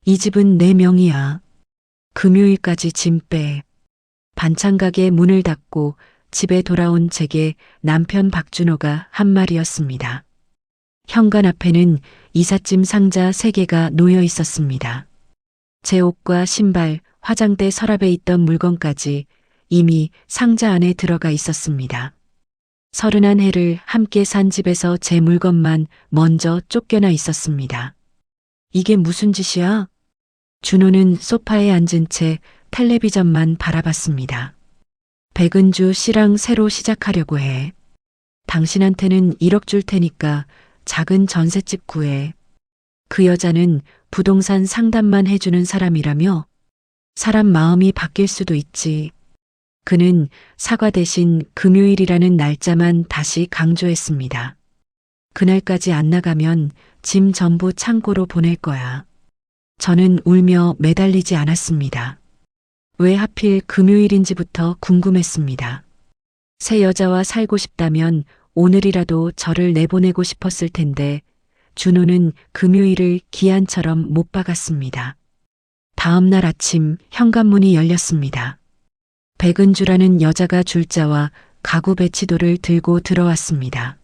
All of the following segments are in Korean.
이 집은 내 명의야. 금요일까지 짐 빼. 반찬 가게 문을 닫고 집에 돌아온 제게 남편 박준호가 한 말이었습니다. 현관 앞에는 이삿짐 상자 3개가 놓여 있었습니다. 제 옷과 신발, 화장대 서랍에 있던 물건까지 이미 상자 안에 들어가 있었습니다. 31해를 함께 산 집에서 제 물건만 먼저 쫓겨나 있었습니다. 이게 무슨 짓이야? 준호는 소파에 앉은 채 텔레비전만 바라봤습니다. 백은주 씨랑 새로 시작하려고 해. 당신한테는 1억 줄 테니까 작은 전셋집 구해. 그 여자는 부동산 상담만 해주는 사람이라며? 사람 마음이 바뀔 수도 있지. 그는 사과 대신 금요일이라는 날짜만 다시 강조했습니다. 그날까지 안 나가면 짐 전부 창고로 보낼 거야. 저는 울며 매달리지 않았습니다. 왜 하필 금요일인지부터 궁금했습니다. 새 여자와 살고 싶다면 오늘이라도 저를 내보내고 싶었을 텐데 준호는 금요일을 기한처럼 못 박았습니다. 다음 날 아침 현관문이 열렸습니다. 백은주라는 여자가 줄자와 가구 배치도를 들고 들어왔습니다.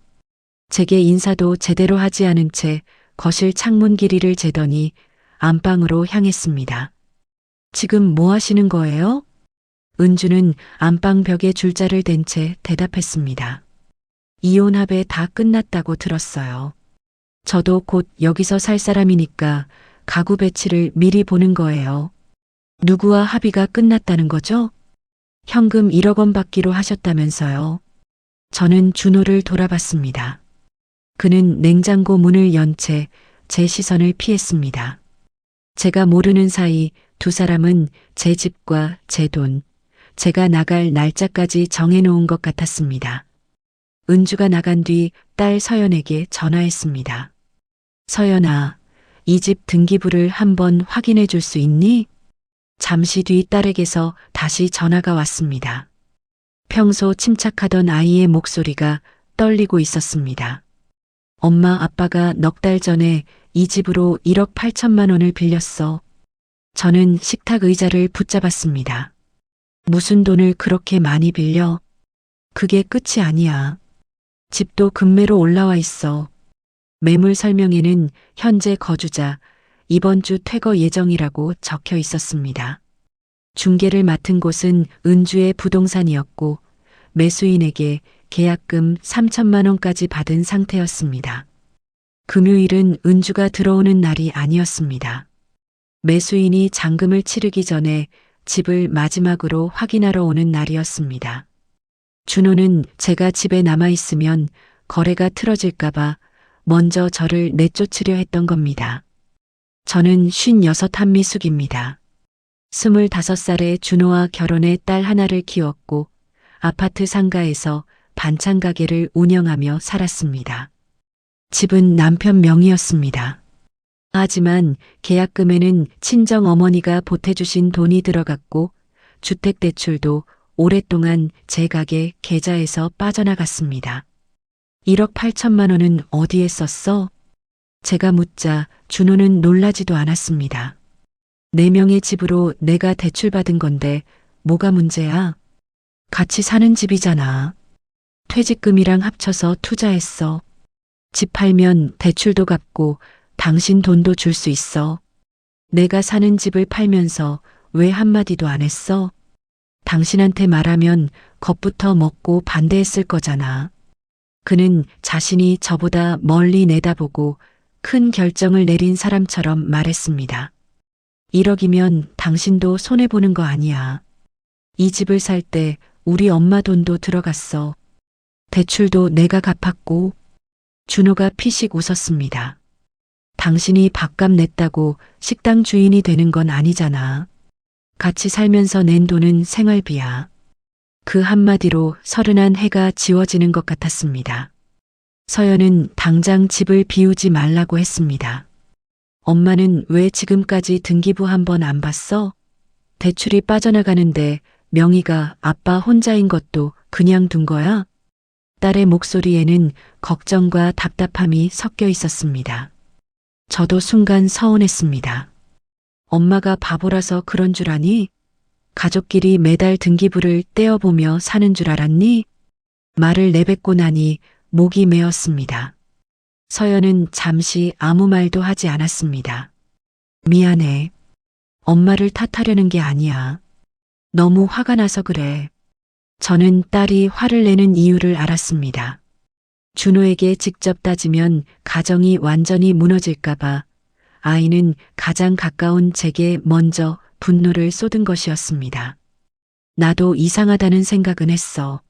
제게 인사도 제대로 하지 않은 채 거실 창문 길이를 재더니 안방으로 향했습니다. 지금 뭐 하시는 거예요? 은주는 안방 벽에 줄자를 댄 채 대답했습니다. 이혼 합의 다 끝났다고 들었어요. 저도 곧 여기서 살 사람이니까 가구 배치를 미리 보는 거예요. 누구와 합의가 끝났다는 거죠? 현금 1억 원 받기로 하셨다면서요. 저는 준호를 돌아봤습니다. 그는 냉장고 문을 연 채 제 시선을 피했습니다. 제가 모르는 사이 두 사람은 제 집과 제 돈, 제가 나갈 날짜까지 정해놓은 것 같았습니다. 은주가 나간 뒤 딸 서연에게 전화했습니다. 서연아, 이 집 등기부를 한번 확인해 줄 수 있니? 잠시 뒤 딸에게서 다시 전화가 왔습니다. 평소 침착하던 아이의 목소리가 떨리고 있었습니다. 엄마, 아빠가 넉 달 전에 이 집으로 1억 8천만 원을 빌렸어. 저는 식탁 의자를 붙잡았습니다. 무슨 돈을 그렇게 많이 빌려? 그게 끝이 아니야. 집도 금매로 올라와 있어. 매물 설명에는 현재 거주자, 이번 주 퇴거 예정이라고 적혀 있었습니다. 중개를 맡은 곳은 은주의 부동산이었고 매수인에게 계약금 3천만 원까지 받은 상태였습니다. 금요일은 은주가 들어오는 날이 아니었습니다. 매수인이 잔금을 치르기 전에 집을 마지막으로 확인하러 오는 날이었습니다. 준호는 제가 집에 남아있으면 거래가 틀어질까봐 먼저 저를 내쫓으려 했던 겁니다. 저는 56 한미숙입니다. 25살에 준호와 결혼해 딸 하나를 키웠고 아파트 상가에서 반찬 가게를 운영하며 살았습니다. 집은 남편 명의였습니다. 하지만 계약금에는 친정 어머니가 보태주신 돈이 들어갔고 주택대출도 오랫동안 제 가게 계좌에서 빠져나갔습니다. 1억 8천만 원은 어디에 썼어? 제가 묻자 준호는 놀라지도 않았습니다. 4명의 집으로 내가 대출받은 건데 뭐가 문제야? 같이 사는 집이잖아. 퇴직금이랑 합쳐서 투자했어. 집 팔면 대출도 갚고 당신 돈도 줄 수 있어. 내가 사는 집을 팔면서 왜 한마디도 안 했어? 당신한테 말하면 겁부터 먹고 반대했을 거잖아. 그는 자신이 저보다 멀리 내다보고 큰 결정을 내린 사람처럼 말했습니다. 1억이면 당신도 손해보는 거 아니야. 이 집을 살 때 우리 엄마 돈도 들어갔어. 대출도 내가 갚았고. 준호가 피식 웃었습니다. 당신이 밥값 냈다고 식당 주인이 되는 건 아니잖아. 같이 살면서 낸 돈은 생활비야. 그 한마디로 31해가 지워지는 것 같았습니다. 서연은 당장 집을 비우지 말라고 했습니다. 엄마는 왜 지금까지 등기부 한 번 안 봤어? 대출이 빠져나가는데 명의가 아빠 혼자인 것도 그냥 둔 거야? 딸의 목소리에는 걱정과 답답함이 섞여 있었습니다. 저도 순간 서운했습니다. 엄마가 바보라서 그런 줄 아니? 가족끼리 매달 등기부를 떼어보며 사는 줄 알았니? 말을 내뱉고 나니 목이 메었습니다. 서연은 잠시 아무 말도 하지 않았습니다. 미안해. 엄마를 탓하려는 게 아니야. 너무 화가 나서 그래. 저는 딸이 화를 내는 이유를 알았습니다. 준호에게 직접 따지면 가정이 완전히 무너질까봐 아이는 가장 가까운 제게 먼저 분노를 쏟은 것이었습니다. 나도 이상하다는 생각은 했어.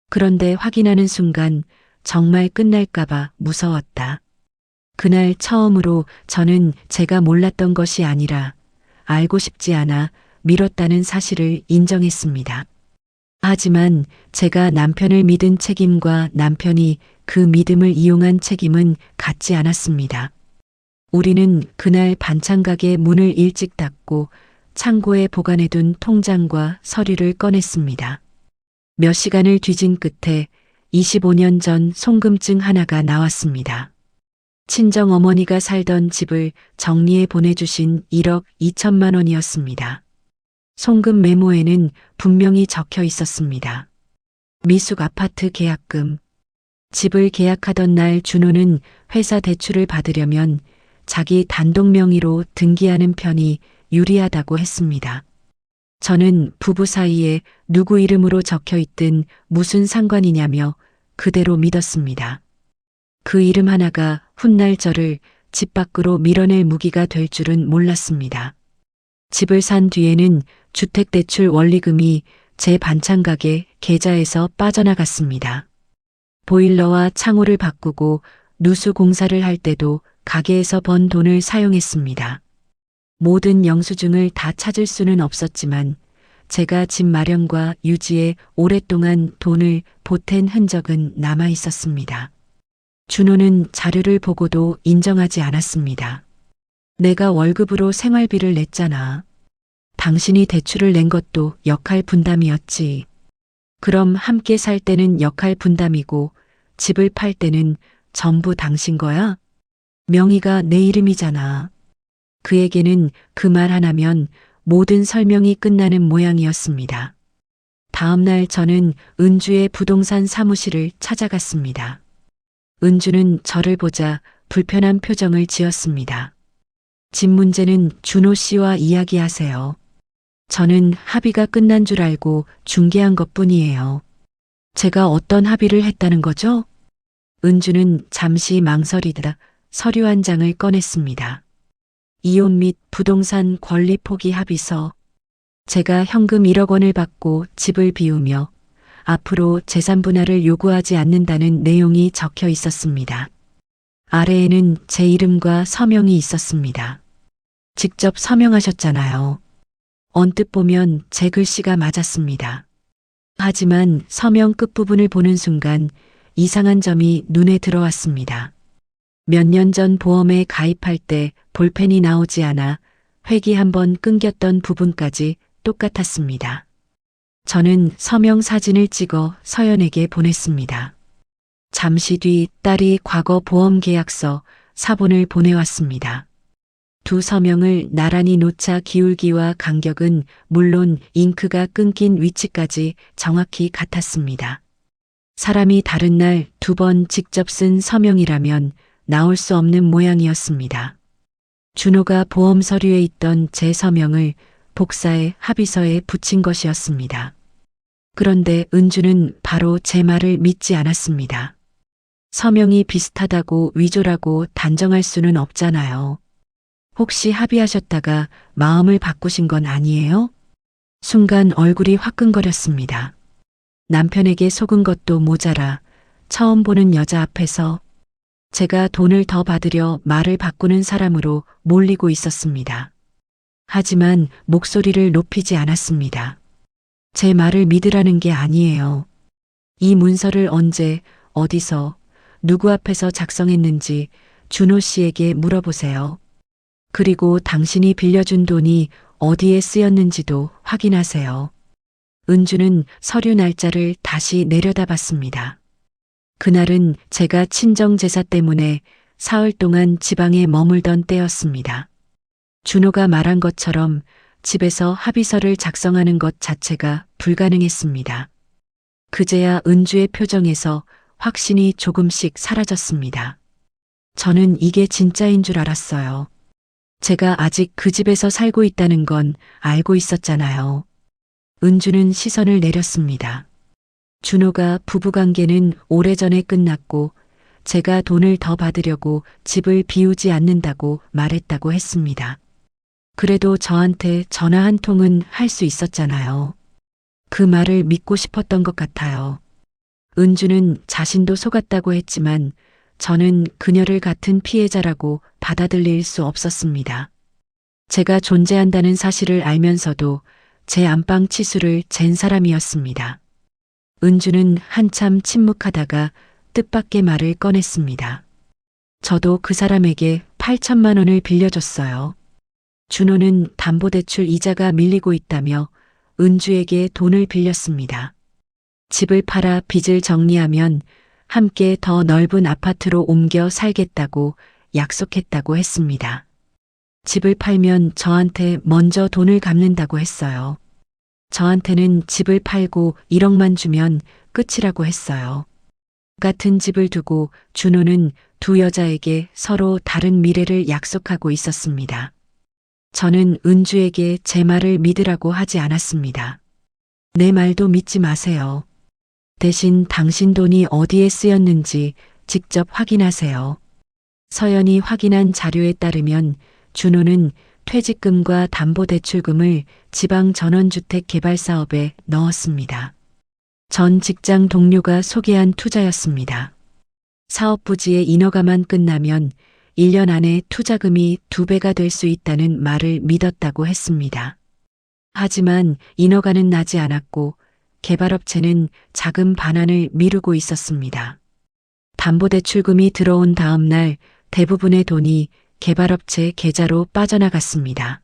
그런데 확인하는 순간 정말 끝날까봐 무서웠다. 그날 처음으로 저는 제가 몰랐던 것이 아니라 알고 싶지 않아 미뤘다는 사실을 인정했습니다. 하지만 제가 남편을 믿은 책임과 남편이 그 믿음을 이용한 책임은 같지 않았습니다. 우리는 그날 반찬 가게 문을 일찍 닫고 창고에 보관해둔 통장과 서류를 꺼냈습니다. 몇 시간을 뒤진 끝에 25년 전 송금증 하나가 나왔습니다. 친정 어머니가 살던 집을 정리해 보내주신 1억 2천만 원이었습니다. 송금 메모에는 분명히 적혀 있었습니다. 미숙 아파트 계약금. 집을 계약하던 날 준호는 회사 대출을 받으려면 자기 단독 명의로 등기하는 편이 유리하다고 했습니다. 저는 부부 사이에 누구 이름으로 적혀 있든 무슨 상관이냐며 그대로 믿었습니다. 그 이름 하나가 훗날 저를 집 밖으로 밀어낼 무기가 될 줄은 몰랐습니다. 집을 산 뒤에는 주택대출 원리금이 제 반찬 가게 계좌에서 빠져나갔습니다. 보일러와 창호를 바꾸고 누수 공사를 할 때도 가게에서 번 돈을 사용했습니다. 모든 영수증을 다 찾을 수는 없었지만 제가 집 마련과 유지에 오랫동안 돈을 보탠 흔적은 남아 있었습니다. 준호는 자료를 보고도 인정하지 않았습니다. 내가 월급으로 생활비를 냈잖아. 당신이 대출을 낸 것도 역할 분담이었지. 그럼 함께 살 때는 역할 분담이고 집을 팔 때는 전부 당신 거야? 명의가 내 이름이잖아. 그에게는 그 말 하나면 모든 설명이 끝나는 모양이었습니다. 다음 날 저는 은주의 부동산 사무실을 찾아갔습니다. 은주는 저를 보자 불편한 표정을 지었습니다. 집 문제는 준호 씨와 이야기하세요. 저는 합의가 끝난 줄 알고 중개한 것뿐이에요. 제가 어떤 합의를 했다는 거죠? 은주는 잠시 망설이다 서류 한 장을 꺼냈습니다. 이혼 및 부동산 권리 포기 합의서. 제가 현금 1억 원을 받고 집을 비우며 앞으로 재산 분할을 요구하지 않는다는 내용이 적혀 있었습니다. 아래에는 제 이름과 서명이 있었습니다. 직접 서명하셨잖아요. 언뜻 보면 제 글씨가 맞았습니다. 하지만 서명 끝부분을 보는 순간 이상한 점이 눈에 들어왔습니다. 몇 년 전 보험에 가입할 때 볼펜이 나오지 않아 획이 한번 끊겼던 부분까지 똑같았습니다. 저는 서명 사진을 찍어 서연에게 보냈습니다. 잠시 뒤 딸이 과거 보험 계약서 사본을 보내왔습니다. 두 서명을 나란히 놓자 기울기와 간격은 물론 잉크가 끊긴 위치까지 정확히 같았습니다. 사람이 다른 날 2번 직접 쓴 서명이라면 나올 수 없는 모양이었습니다. 준호가 보험 서류에 있던 제 서명을 복사해 합의서에 붙인 것이었습니다. 그런데 은주는 바로 제 말을 믿지 않았습니다. 서명이 비슷하다고 위조라고 단정할 수는 없잖아요. 혹시 합의하셨다가 마음을 바꾸신 건 아니에요? 순간 얼굴이 화끈거렸습니다. 남편에게 속은 것도 모자라 처음 보는 여자 앞에서 제가 돈을 더 받으려 말을 바꾸는 사람으로 몰리고 있었습니다. 하지만 목소리를 높이지 않았습니다. 제 말을 믿으라는 게 아니에요. 이 문서를 언제, 어디서, 누구 앞에서 작성했는지 준호 씨에게 물어보세요. 그리고 당신이 빌려준 돈이 어디에 쓰였는지도 확인하세요. 은주는 서류 날짜를 다시 내려다봤습니다. 그날은 제가 친정 제사 때문에 사흘 동안 지방에 머물던 때였습니다. 준호가 말한 것처럼 집에서 합의서를 작성하는 것 자체가 불가능했습니다. 그제야 은주의 표정에서 확신이 조금씩 사라졌습니다. 저는 이게 진짜인 줄 알았어요. 제가 아직 그 집에서 살고 있다는 건 알고 있었잖아요. 은주는 시선을 내렸습니다. 준호가 부부관계는 오래전에 끝났고 제가 돈을 더 받으려고 집을 비우지 않는다고 말했다고 했습니다. 그래도 저한테 전화 한 통은 할 수 있었잖아요. 그 말을 믿고 싶었던 것 같아요. 은주는 자신도 속았다고 했지만 저는 그녀를 같은 피해자라고 받아들일 수 없었습니다. 제가 존재한다는 사실을 알면서도 제 안방 치수를 잰 사람이었습니다. 은주는 한참 침묵하다가 뜻밖의 말을 꺼냈습니다. 저도 그 사람에게 8천만 원을 빌려줬어요. 준호는 담보대출 이자가 밀리고 있다며 은주에게 돈을 빌렸습니다. 집을 팔아 빚을 정리하면 함께 더 넓은 아파트로 옮겨 살겠다고 약속했다고 했습니다. 집을 팔면 저한테 먼저 돈을 갚는다고 했어요. 저한테는 집을 팔고 1억만 주면 끝이라고 했어요. 같은 집을 두고 준호는 두 여자에게 서로 다른 미래를 약속하고 있었습니다. 저는 은주에게 제 말을 믿으라고 하지 않았습니다. 내 말도 믿지 마세요. 대신 당신 돈이 어디에 쓰였는지 직접 확인하세요. 서연이 확인한 자료에 따르면 준호는 퇴직금과 담보대출금을 지방 전원주택 개발 사업에 넣었습니다. 전 직장 동료가 소개한 투자였습니다. 사업 부지의 인허가만 끝나면 1년 안에 투자금이 2배가 될 수 있다는 말을 믿었다고 했습니다. 하지만 인허가는 나지 않았고 개발업체는 자금 반환을 미루고 있었습니다. 담보대출금이 들어온 다음 날 대부분의 돈이 개발업체 계좌로 빠져나갔습니다.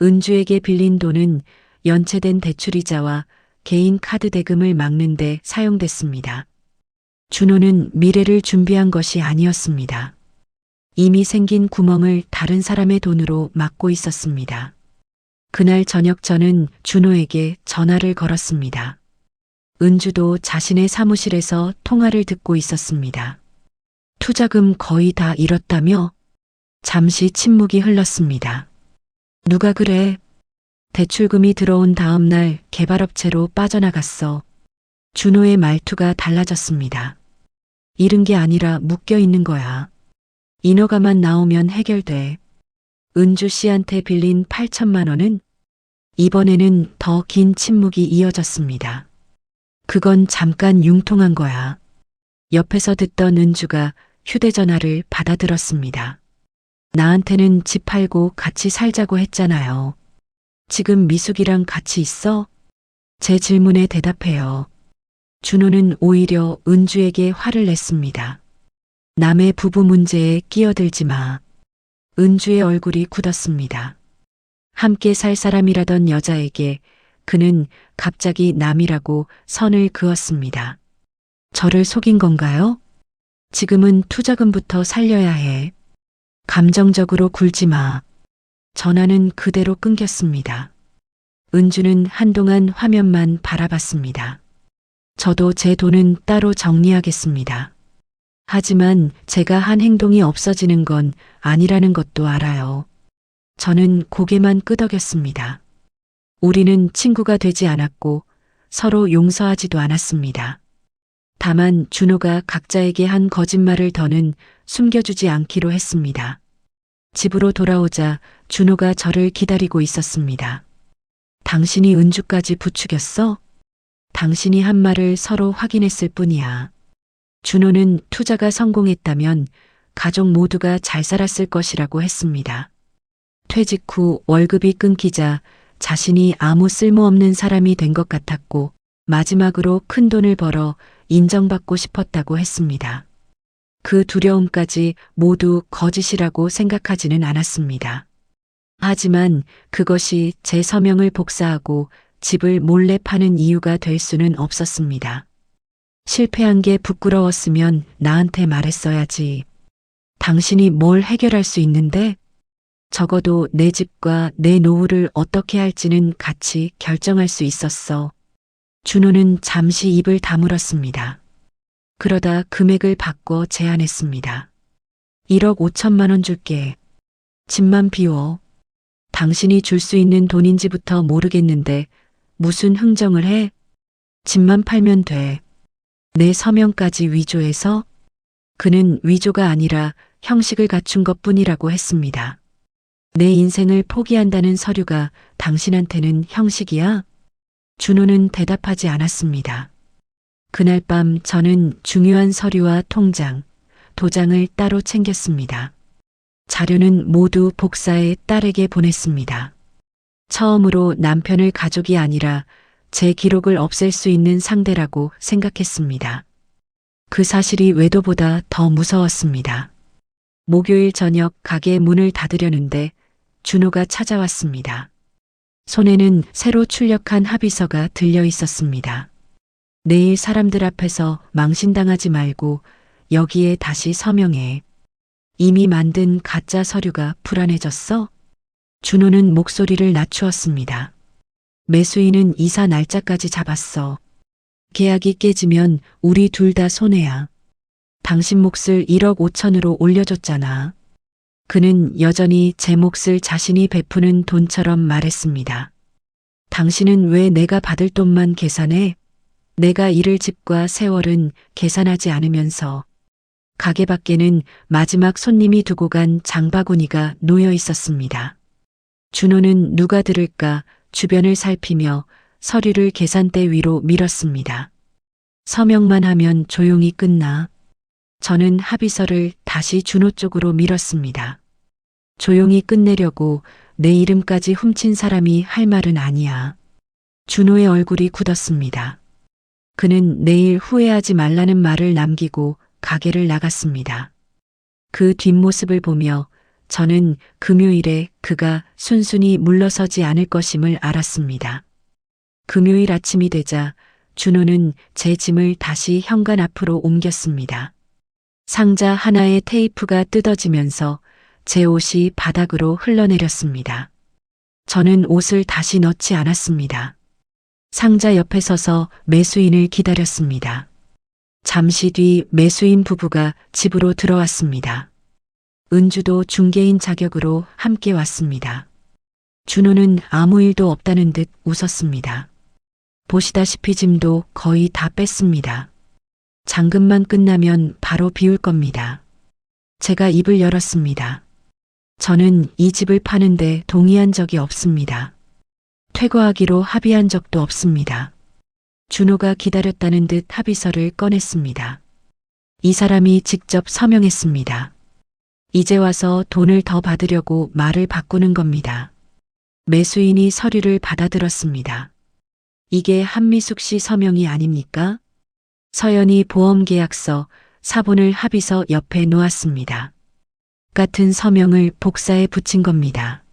은주에게 빌린 돈은 연체된 대출이자와 개인 카드 대금을 막는 데 사용됐습니다. 준호는 미래를 준비한 것이 아니었습니다. 이미 생긴 구멍을 다른 사람의 돈으로 막고 있었습니다. 그날 저녁 저는 준호에게 전화를 걸었습니다. 은주도 자신의 사무실에서 통화를 듣고 있었습니다. 투자금 거의 다 잃었다며? 잠시 침묵이 흘렀습니다. 누가 그래? 대출금이 들어온 다음 날 개발업체로 빠져나갔어. 준호의 말투가 달라졌습니다. 잃은 게 아니라 묶여 있는 거야. 인허가만 나오면 해결돼. 은주 씨한테 빌린 8천만 원은? 이번에는 더 긴 침묵이 이어졌습니다. 그건 잠깐 융통한 거야. 옆에서 듣던 은주가 휴대전화를 받아들었습니다. 나한테는 집 팔고 같이 살자고 했잖아요. 지금 미숙이랑 같이 있어? 제 질문에 대답해요. 준호는 오히려 은주에게 화를 냈습니다. 남의 부부 문제에 끼어들지 마. 은주의 얼굴이 굳었습니다. 함께 살 사람이라던 여자에게 그는 갑자기 남이라고 선을 그었습니다. 저를 속인 건가요? 지금은 투자금부터 살려야 해. 감정적으로 굴지 마. 전화는 그대로 끊겼습니다. 은주는 한동안 화면만 바라봤습니다. 저도 제 돈은 따로 정리하겠습니다. 하지만 제가 한 행동이 없어지는 건 아니라는 것도 알아요. 저는 고개만 끄덕였습니다. 우리는 친구가 되지 않았고 서로 용서하지도 않았습니다. 다만 준호가 각자에게 한 거짓말을 더는 숨겨주지 않기로 했습니다. 집으로 돌아오자 준호가 저를 기다리고 있었습니다. 당신이 은주까지 부추겼어? 당신이 한 말을 서로 확인했을 뿐이야. 준호는 투자가 성공했다면 가족 모두가 잘 살았을 것이라고 했습니다. 퇴직 후 월급이 끊기자 자신이 아무 쓸모없는 사람이 된 것 같았고 마지막으로 큰 돈을 벌어 인정받고 싶었다고 했습니다. 그 두려움까지 모두 거짓이라고 생각하지는 않았습니다. 하지만 그것이 제 서명을 복사하고 집을 몰래 파는 이유가 될 수는 없었습니다. 실패한 게 부끄러웠으면 나한테 말했어야지. 당신이 뭘 해결할 수 있는데? 적어도 내 집과 내 노후를 어떻게 할지는 같이 결정할 수 있었어. 준호는 잠시 입을 다물었습니다. 그러다 금액을 바꿔 제안했습니다. 1억 5천만 원 줄게. 집만 비워. 당신이 줄 수 있는 돈인지부터 모르겠는데 무슨 흥정을 해? 집만 팔면 돼. 내 서명까지 위조해서? 그는 위조가 아니라 형식을 갖춘 것뿐이라고 했습니다. 내 인생을 포기한다는 서류가 당신한테는 형식이야? 준호는 대답하지 않았습니다. 그날 밤 저는 중요한 서류와 통장, 도장을 따로 챙겼습니다. 자료는 모두 복사해 딸에게 보냈습니다. 처음으로 남편을 가족이 아니라 제 기록을 없앨 수 있는 상대라고 생각했습니다. 그 사실이 외도보다 더 무서웠습니다. 목요일 저녁 가게 문을 닫으려는데 준호가 찾아왔습니다. 손에는 새로 출력한 합의서가 들려 있었습니다. 내일 사람들 앞에서 망신당하지 말고 여기에 다시 서명해. 이미 만든 가짜 서류가 불안해졌어? 준호는 목소리를 낮추었습니다. 매수인은 이사 날짜까지 잡았어. 계약이 깨지면 우리 둘 다 손해야. 당신 몫을 1억 5천으로 올려줬잖아. 그는 여전히 제 몫을 자신이 베푸는 돈처럼 말했습니다. 당신은 왜 내가 받을 돈만 계산해? 내가 잃을 집과 세월은 계산하지 않으면서. 가게 밖에는 마지막 손님이 두고 간 장바구니가 놓여 있었습니다. 준호는 누가 들을까 주변을 살피며 서류를 계산대 위로 밀었습니다. 서명만 하면 조용히 끝나. 저는 합의서를 다시 준호 쪽으로 밀었습니다. 조용히 끝내려고 내 이름까지 훔친 사람이 할 말은 아니야. 준호의 얼굴이 굳었습니다. 그는 내일 후회하지 말라는 말을 남기고 가게를 나갔습니다. 그 뒷모습을 보며 저는 금요일에 그가 순순히 물러서지 않을 것임을 알았습니다. 금요일 아침이 되자 준호는 제 짐을 다시 현관 앞으로 옮겼습니다. 상자 하나의 테이프가 뜯어지면서 제 옷이 바닥으로 흘러내렸습니다. 저는 옷을 다시 넣지 않았습니다. 상자 옆에 서서 매수인을 기다렸습니다. 잠시 뒤 매수인 부부가 집으로 들어왔습니다. 은주도 중개인 자격으로 함께 왔습니다. 준호는 아무 일도 없다는 듯 웃었습니다. 보시다시피 짐도 거의 다 뺐습니다. 잔금만 끝나면 바로 비울 겁니다. 제가 입을 열었습니다. 저는 이 집을 파는데 동의한 적이 없습니다. 퇴거하기로 합의한 적도 없습니다. 준호가 기다렸다는 듯 합의서를 꺼냈습니다. 이 사람이 직접 서명했습니다. 이제 와서 돈을 더 받으려고 말을 바꾸는 겁니다. 매수인이 서류를 받아들었습니다. 이게 한미숙 씨 서명이 아닙니까? 서연이 보험계약서, 사본을 합의서 옆에 놓았습니다. 같은 서명을 복사해 붙인 겁니다.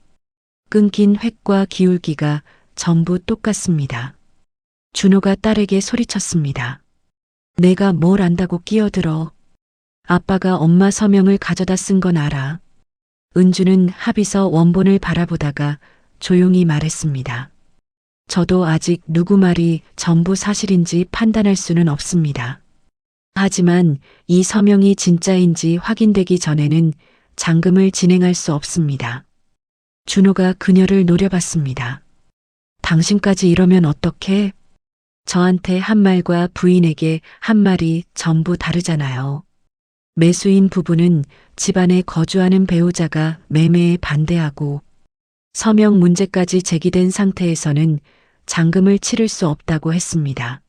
끊긴 획과 기울기가 전부 똑같습니다. 준호가 딸에게 소리쳤습니다. 내가 뭘 안다고 끼어들어. 아빠가 엄마 서명을 가져다 쓴 건 알아. 은주는 합의서 원본을 바라보다가 조용히 말했습니다. 저도 아직 누구 말이 전부 사실인지 판단할 수는 없습니다. 하지만 이 서명이 진짜인지 확인되기 전에는 잔금을 진행할 수 없습니다. 준호가 그녀를 노려봤습니다. 당신까지 이러면 어떡해? 저한테 한 말과 부인에게 한 말이 전부 다르잖아요. 매수인 부부는 집안에 거주하는 배우자가 매매에 반대하고 서명 문제까지 제기된 상태에서는 잔금을 치를 수 없다고 했습니다.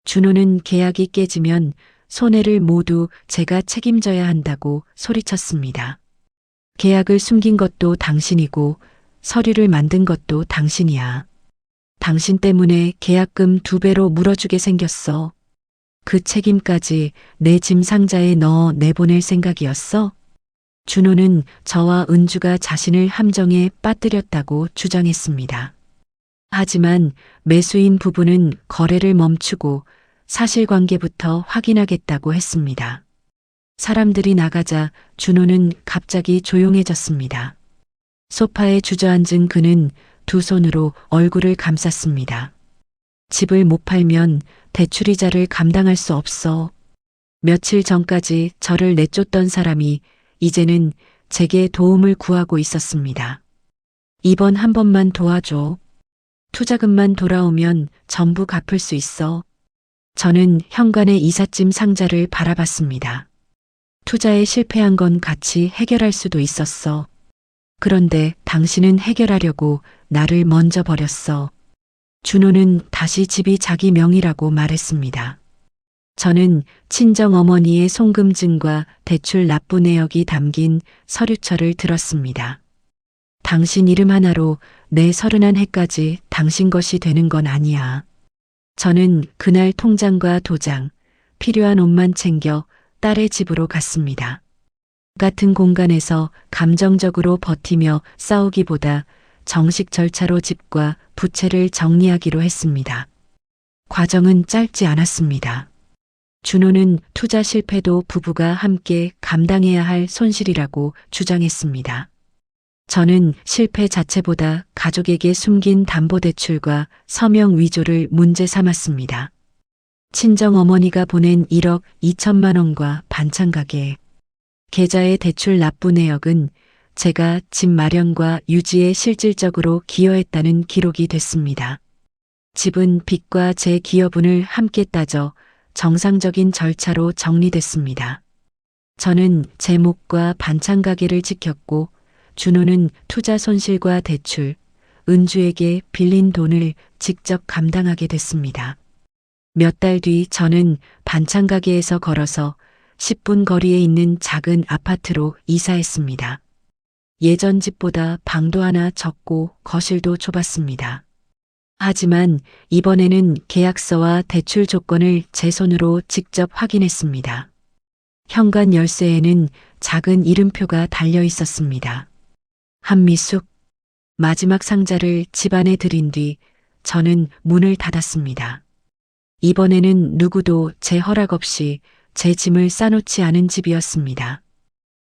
준호는 계약이 깨지면 손해를 모두 제가 책임져야 한다고 소리쳤습니다. 계약을 숨긴 것도 당신이고 서류를 만든 것도 당신이야. 당신 때문에 계약금 2배로 물어주게 생겼어. 그 책임까지 내 짐 상자에 넣어 내보낼 생각이었어? 준호는 저와 은주가 자신을 함정에 빠뜨렸다고 주장했습니다. 하지만 매수인 부부는 거래를 멈추고 사실관계부터 확인하겠다고 했습니다. 사람들이 나가자 준호는 갑자기 조용해졌습니다. 소파에 주저앉은 그는 두 손으로 얼굴을 감쌌습니다. 집을 못 팔면 대출이자를 감당할 수 없어. 며칠 전까지 저를 내쫓던 사람이 이제는 제게 도움을 구하고 있었습니다. 이번 한 번만 도와줘. 투자금만 돌아오면 전부 갚을 수 있어. 저는 현관의 이삿짐 상자를 바라봤습니다. 투자에 실패한 건 같이 해결할 수도 있었어. 그런데 당신은 해결하려고 나를 먼저 버렸어. 준호는 다시 집이 자기 명의라고 말했습니다. 저는 친정 어머니의 송금증과 대출 납부 내역이 담긴 서류철을 들었습니다. 당신 이름 하나로 내 31해까지 당신 것이 되는 건 아니야. 저는 그날 통장과 도장, 필요한 옷만 챙겨 딸의 집으로 갔습니다. 같은 공간에서 감정적으로 버티며 싸우기보다 정식 절차로 집과 부채를 정리하기로 했습니다. 과정은 짧지 않았습니다. 준호는 투자 실패도 부부가 함께 감당해야 할 손실이라고 주장했습니다. 저는 실패 자체보다 가족에게 숨긴 담보대출과 서명 위조를 문제 삼았습니다. 친정 어머니가 보낸 1억 2천만 원과 반찬가게, 계좌의 대출 납부 내역은 제가 집 마련과 유지에 실질적으로 기여했다는 기록이 됐습니다. 집은 빚과 제 기여분을 함께 따져 정상적인 절차로 정리됐습니다. 저는 제 몫과 반찬가게를 지켰고 준호는 투자 손실과 대출, 은주에게 빌린 돈을 직접 감당하게 됐습니다. 몇 달 뒤 저는 반찬가게에서 걸어서 10분 거리에 있는 작은 아파트로 이사했습니다. 예전 집보다 방도 하나 적고 거실도 좁았습니다. 하지만 이번에는 계약서와 대출 조건을 제 손으로 직접 확인했습니다. 현관 열쇠에는 작은 이름표가 달려 있었습니다. 한미숙. 마지막 상자를 집안에 들인 뒤 저는 문을 닫았습니다. 이번에는 누구도 제 허락 없이 제 짐을 싸놓지 않은 집이었습니다.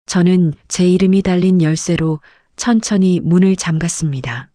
저는 제 이름이 달린 열쇠로 천천히 문을 잠갔습니다.